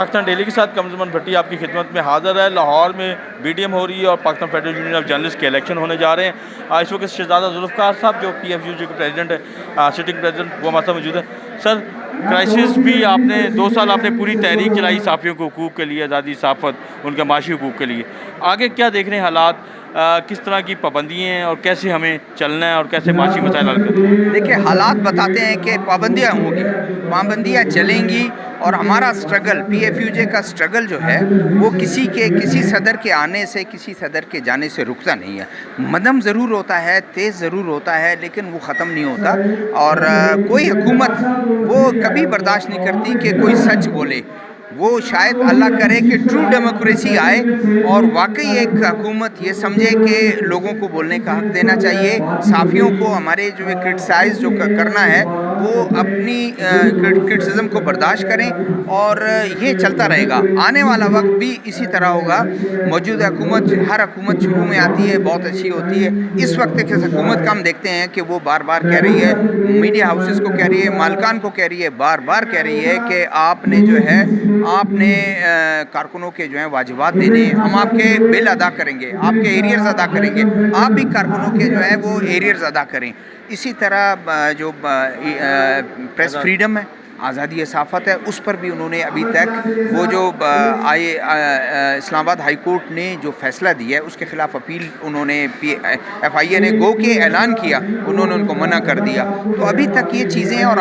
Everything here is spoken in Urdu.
پاکستان ڈیلی کے ساتھ کمرزمان بھٹی آپ کی خدمت میں حاضر ہے۔ لاہور میں بی ڈی ایم ہو رہی ہے اور Pakistan federation union of journalist کے الیکشن ہونے جا رہے ہیں۔ اس وقت شہزادہ ذوالفقار صاحب جو پی ایف یو جے کے پریزیڈنٹ ہے، سٹنگ پریزیڈنٹ، وہ ہمارے ساتھ موجود ہے۔ سر، کرائسس بھی آپ نے 2 سال آپ نے پوری تحریک چلائی صحافیوں کے حقوق کے لیے، آزادی صحافت، ان کے معاشی حقوق کے لیے۔ آگے کیا دیکھ رہے ہیں حالات، کس طرح کی پابندیاں ہیں اور کیسے ہمیں چلنا ہے اور کیسے معاشی مسائل حل کرنا ہے؟ دیکھیں، حالات بتاتے ہیں کہ پابندیاں ہوں گی، پابندیاں چلیں گی، اور ہمارا سٹرگل، پی ایف یو جے کا سٹرگل جو ہے وہ کسی صدر کے آنے سے، کسی صدر کے جانے سے رکتا نہیں ہے۔ مدم ضرور ہوتا ہے، تیز ضرور ہوتا ہے، لیکن وہ ختم نہیں ہوتا۔ اور کوئی حکومت وہ کبھی برداشت نہیں کرتی کہ کوئی سچ بولے۔ وہ شاید اللہ کرے کہ ٹرو ڈیموکریسی آئے اور واقعی ایک حکومت یہ سمجھے کہ لوگوں کو بولنے کا حق دینا چاہیے، صحافیوں کو ہمارے جو کرٹیسائز جو کرنا ہے وہ اپنی کرٹیسزم کو برداشت کریں، اور یہ چلتا رہے گا۔ آنے والا وقت بھی اسی طرح ہوگا۔ موجودہ حکومت، ہر حکومت شروع میں آتی ہے بہت اچھی ہوتی ہے۔ اس وقت ایک حکومت کا ہم دیکھتے ہیں کہ وہ بار بار کہہ رہی ہے، میڈیا ہاؤسز کو کہہ رہی ہے، مالکان کو کہہ رہی ہے، بار بار کہہ رہی ہے کہ آپ نے جو ہے آپ نے کارکنوں کے جو ہیں واجبات دینے ہیں، ہم آپ کے بل ادا کریں گے، آپ کے ایریئرز ادا کریں گے، آپ بھی کارکنوں کے جو ہے وہ ایریئرز ادا کریں۔ اسی طرح جو پریس فریڈم ہے، آزادی صحافت ہے، اس پر بھی انہوں نے ابھی تک وہ جو اسلام آباد ہائی کورٹ نے جو فیصلہ دیا ہے اس کے خلاف اپیل انہوں نے ایف آئی اے نے گو کے اعلان کیا، انہوں نے ان کو منع کر دیا۔ تو ابھی تک یہ چیزیں اور